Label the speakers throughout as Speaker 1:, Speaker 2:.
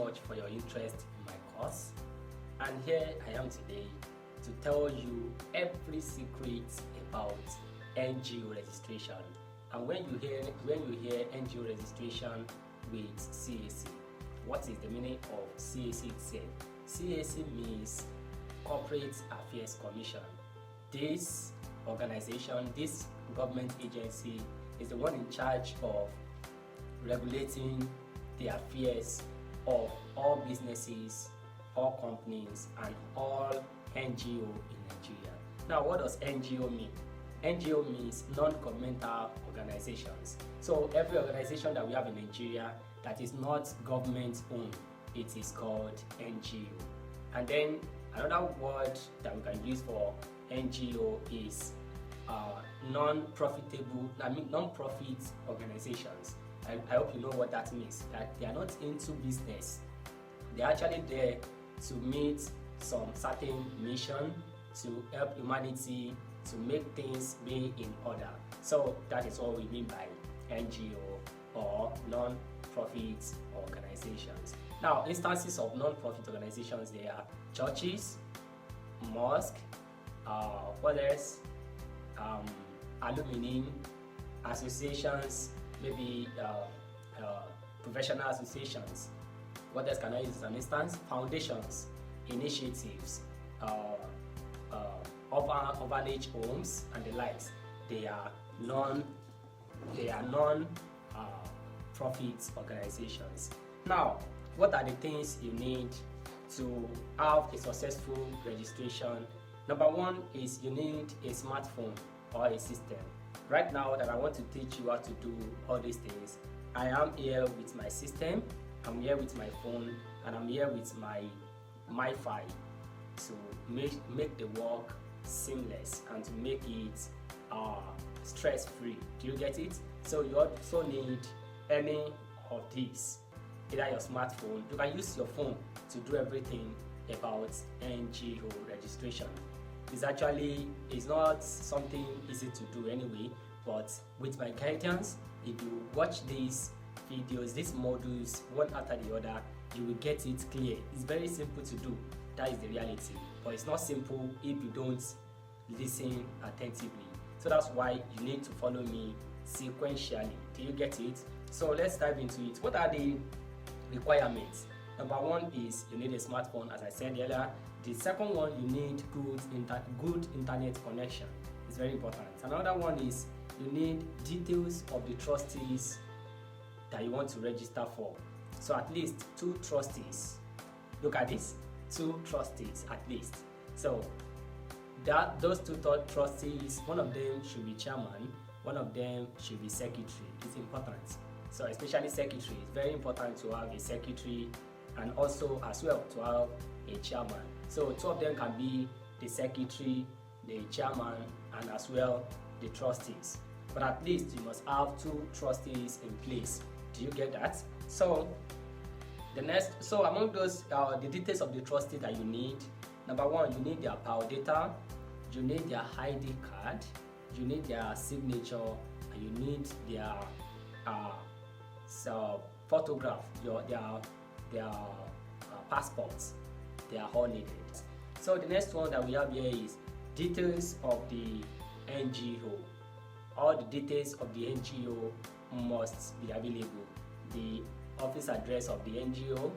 Speaker 1: much for your interest in my course, and here I am today to tell you every secret about NGO registration. And when you hear NGO registration with CAC, what is the meaning of CAC itself? CAC means Corporate Affairs Commission. This organization, this government agency, is the one in charge of regulating the affairs of all businesses, all companies, and all NGO in Nigeria. Now, what does NGO mean? NGO means non-governmental organizations. So every organization that we have in Nigeria that is not government owned, it is called NGO. And then another word that we can use for NGO is non-profit organizations. I hope you know what that means, that they are not into business. They are actually there to meet some certain mission to help humanity to make things be in order. So that is what we mean by NGO or non-profit organizations. Now, instances of non-profit organizations, they are churches, mosques, alumni associations, maybe professional associations. What else can I use as an instance? Foundations, initiatives, orphanage homes, and the likes. They are non-profit organizations. Now, what are the things you need to have a successful registration? Number one is you need a smartphone or a system. Right now that I want to teach you how to do all these things, I am here with my system, I'm here with my phone, and I'm here with my Wi-Fi to make the work seamless and to make it stress-free. Do you get it? So you also need any of these, either your smartphone. You can use your phone to do everything about NGO registration. It's not something easy to do anyway, but with my guidance, if you watch these videos, these modules one after the other, you will get it clear. It's very simple to do. That is the reality, but it's not simple if you don't listen attentively. So that's why you need to follow me sequentially. Do you get it? So let's dive into it. What are the requirements? Number one is you need a smartphone, as I said earlier. The second one, you need good internet connection. It's very important. Another one is you need details of the trustees that you want to register for. So at least 2 trustees. Look at this, 2 trustees at least. So those 2 trustees, one of them should be chairman, one of them should be secretary. It's important. So especially secretary, it's very important to have a secretary, and also as well to have a chairman. So 2 of them can be the secretary, the chairman, and as well the trustees. But at least you must have 2 trustees in place. Do you get that? So among those, the details of the trustee that you need. Number one, you need their power data, you need their ID card, you need their signature, and you need their photograph, their passports. They are all needed. So the next one that we have here is details of the NGO. All the details of the NGO must be available. The office address of the NGO,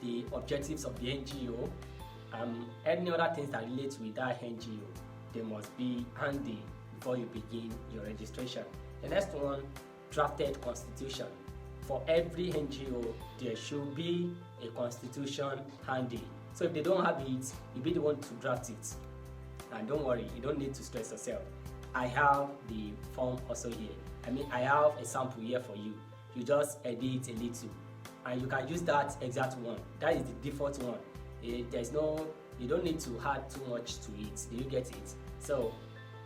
Speaker 1: the objectives of the NGO, any other things that relate with that NGO, they must be handy before you begin your registration. The next one, drafted constitution. For every NGO, there should be a constitution handy. So if they don't have it, you'll be the one to draft it. And don't worry, you don't need to stress yourself. I have the form also here. I have a sample here for you. You just edit a little, and you can use that exact one. That is the default one. You don't need to add too much to it. Do you get it? So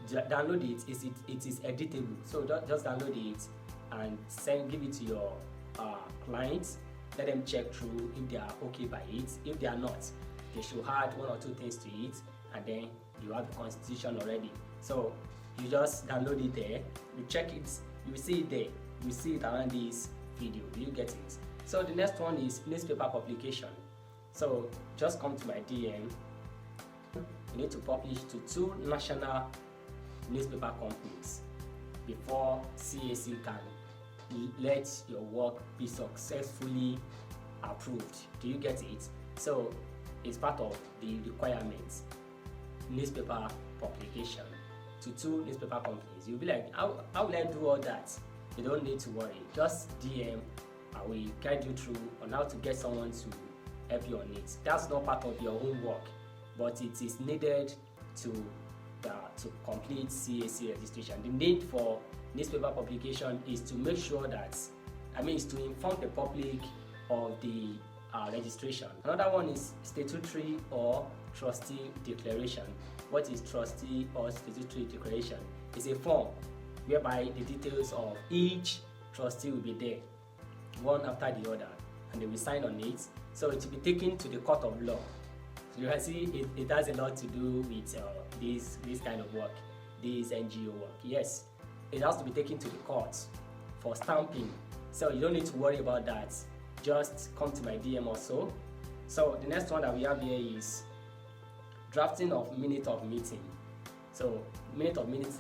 Speaker 1: download it. It is editable. So just download it and give it to your clients. Let them check through if they are okay by it. If they are not, they should add 1 or 2 things to it, and then you have the constitution already. So you just download it there, you check it, you will see it there, you will see it around this video. Do you get it? So the next one is newspaper publication. So just come to my DM. You need to publish to 2 national newspaper companies before CAC can let your work be successfully approved. Do you get it? So it's part of the requirements. Newspaper publication to 2 newspaper companies. You'll be like, how will I do all that? You don't need to worry. Just DM. I will guide you through on how to get someone to help you on it. That's not part of your own work, but it is needed to complete CAC registration. The need for newspaper publication is to make sure that, is to inform the public of the registration. Another one is statutory or trustee declaration. What is trustee or statutory declaration? It's a form whereby the details of each trustee will be there, one after the other, and they will sign on it. So it will be taken to the court of law. So you can see it has a lot to do with this kind of work, this NGO work. Yes, it has to be taken to the court for stamping. So you don't need to worry about that. Just come to my DM also. So the next one that we have here is drafting of minute of meeting. So minute of meeting